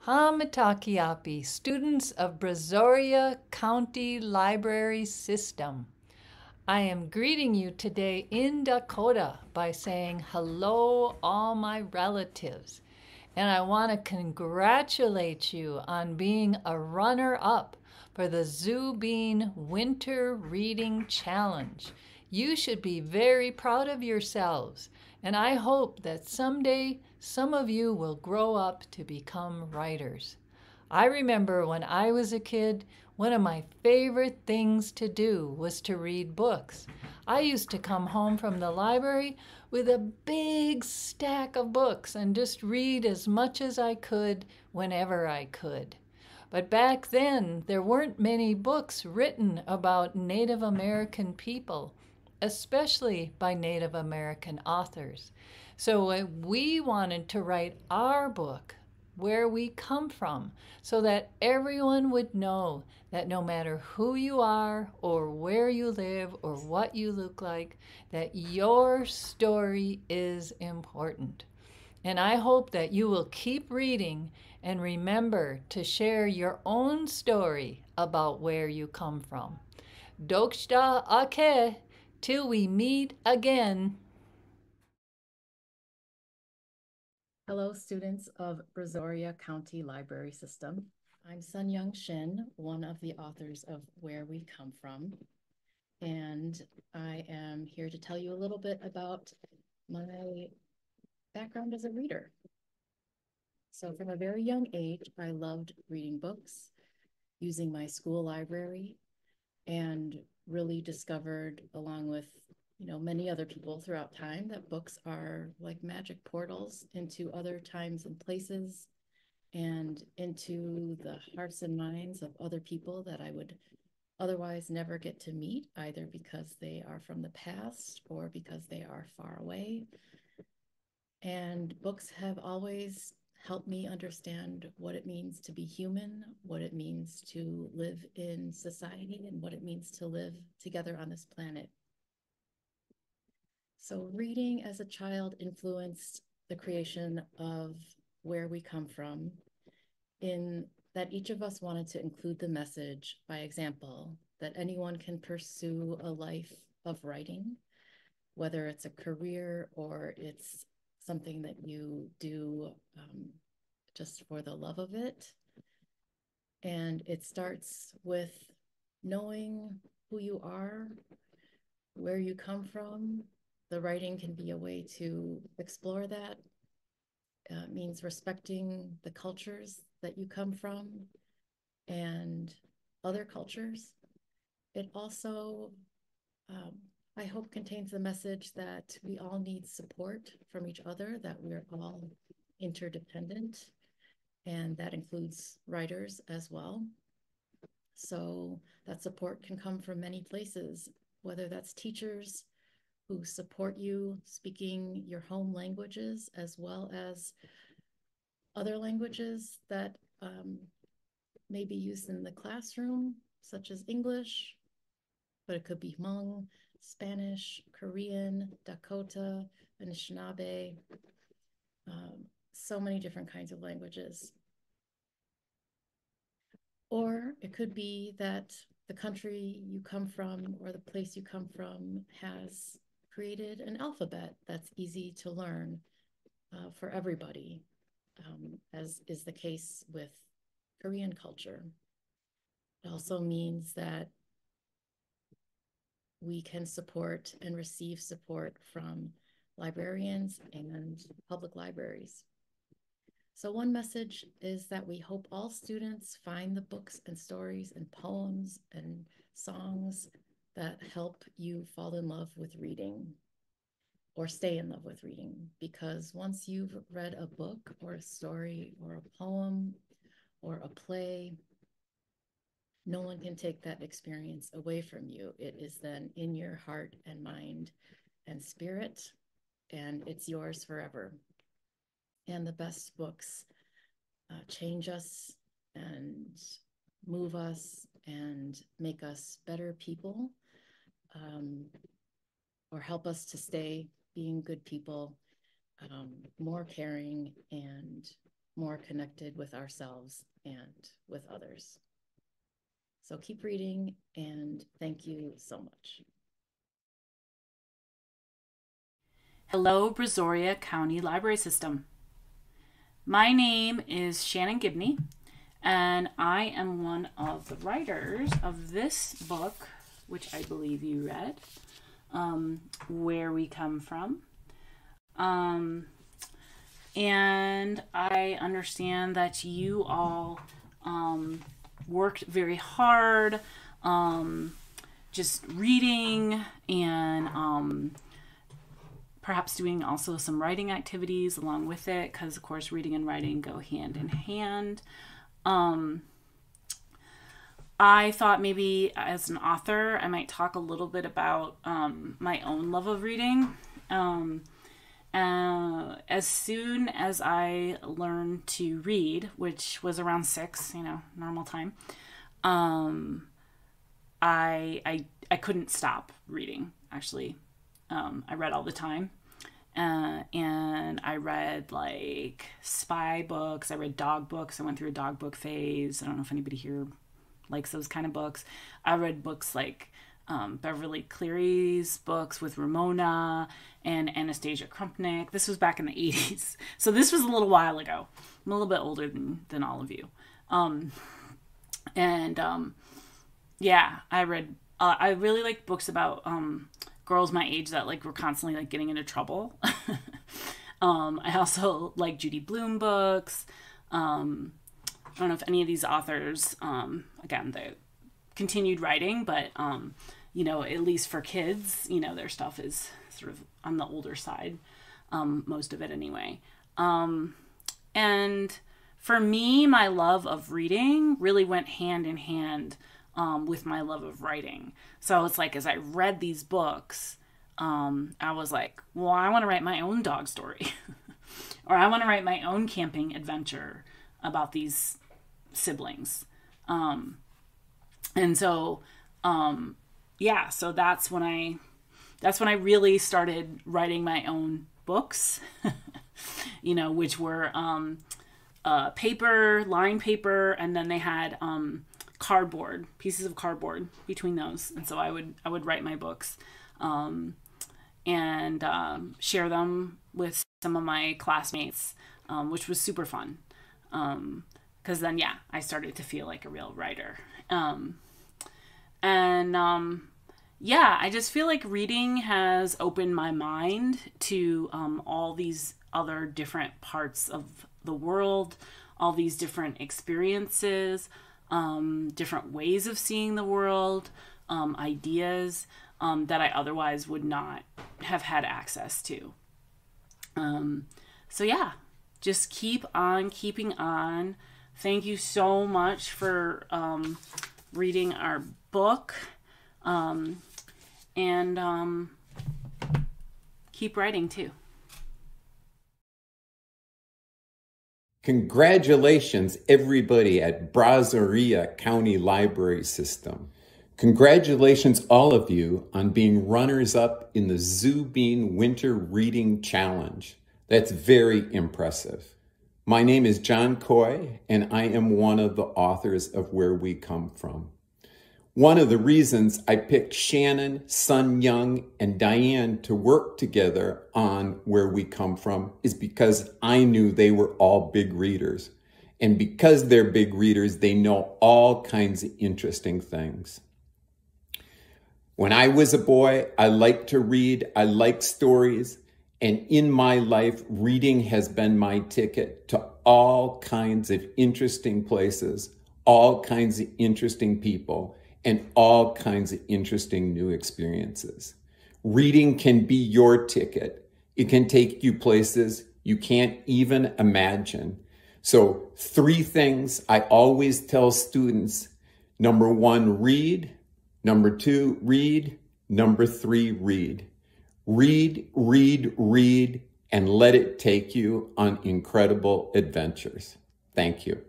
Hamitakiapi, students of Brazoria County Library System. I am greeting you today in Dakota by saying hello, all my relatives. And I want to congratulate you on being a runner-up for the Zubeen Winter Reading Challenge. You should be very proud of yourselves, and I hope that someday some of you will grow up to become writers. I remember when I was a kid, one of my favorite things to do was to read books. I used to come home from the library with a big stack of books and just read as much as I could whenever I could. But back then, there weren't many books written about Native American people, especially by Native American authors. So we wanted to write our book, Where We Come From, so that everyone would know that no matter who you are or where you live or what you look like, that your story is important. And I hope that you will keep reading and remember to share your own story about where you come from. Dokshta ake, till we meet again. Hello, students of Brazoria County Library System. I'm Yung Shin, one of the authors of Where We Come From, and I am here to tell you a little bit about my background as a reader. So from a very young age, I loved reading books, using my school library, and really discovered, along with many other people throughout time, that books are like magic portals into other times and places and into the hearts and minds of other people that I would otherwise never get to meet, either because they are from the past or because they are far away. And books have always helped me understand what it means to be human, what it means to live in society, and what it means to live together on this planet. So reading as a child influenced the creation of Where We Come From, in that each of us wanted to include the message by example that anyone can pursue a life of writing, whether it's a career or it's something that you do just for the love of it. And it starts with knowing who you are, where you come from. The writing can be a way to explore that. It means respecting the cultures that you come from and other cultures. It also, I hope, contains the message that we all need support from each other, that we're all interdependent, and that includes writers as well. So that support can come from many places, whether that's teachers who support you speaking your home languages, as well as other languages that may be used in the classroom, such as English, but it could be Hmong, Spanish, Korean, Dakota, Anishinaabe, so many different kinds of languages. Or it could be that the country you come from or the place you come from has created an alphabet that's easy to learn for everybody, as is the case with Korean culture. It also means that we can support and receive support from librarians and public libraries. So one message is that we hope all students find the books and stories and poems and songs that help you fall in love with reading or stay in love with reading. Because once you've read a book or a story or a poem or a play, no one can take that experience away from you. It is then in your heart and mind and spirit, and it's yours forever. And the best books change us and move us and make us better people, or help us to stay being good people, more caring and more connected with ourselves and with others. So keep reading, and thank you so much. Hello, Brazoria County Library System. My name is Shannon Gibney, and I am one of the writers of this book, which I believe you read, Where We Come From. And I understand that you all worked very hard just reading and perhaps doing also some writing activities along with it, because of course reading and writing go hand in hand. I thought maybe as an author I might talk a little bit about my own love of reading. As soon as I learned to read, which was around 6, normal time, I couldn't stop reading, actually. I read all the time. And I read like spy books. I read dog books. I went through a dog book phase. I don't know if anybody here likes those kind of books. I read books like Beverly Cleary's books with Ramona and Anastasia Krumpnick. This was back in the 80s. So this was a little while ago. I'm a little bit older than all of you. Yeah, I read, I really like books about girls my age that like were constantly like getting into trouble. I also like Judy Blume books. I don't know if any of these authors, again, they continued writing, but at least for kids, their stuff is sort of on the older side, most of it anyway. And for me, my love of reading really went hand in hand with my love of writing. So it's like, as I read these books, I was like, well, I want to write my own dog story or I want to write my own camping adventure about these siblings. And so, so that's when I really started writing my own books, which were, line paper, and then they had, pieces of cardboard between those. And so I would write my books, and share them with some of my classmates, which was super fun. Because then, I started to feel like a real writer. I just feel like reading has opened my mind to all these other different parts of the world, all these different experiences, different ways of seeing the world, ideas that I otherwise would not have had access to. Just keep on keeping on. Thank you so much for reading our book, and keep writing too. Congratulations, everybody at Brazoria County Library System. Congratulations, all of you, on being runners-up in the Zubeen Winter Reading Challenge. That's very impressive. My name is John Coy, and I am one of the authors of Where We Come From. One of the reasons I picked Shannon, Sun Yung, and Diane to work together on Where We Come From is because I knew they were all big readers. And because they're big readers, they know all kinds of interesting things. When I was a boy, I liked to read, I liked stories, and in my life, reading has been my ticket to all kinds of interesting places, all kinds of interesting people, and all kinds of interesting new experiences. Reading can be your ticket. It can take you places you can't even imagine. So 3 things I always tell students. Number 1, read. Number 2, read. Number 3, read. Read, read, read, and let it take you on incredible adventures. Thank you.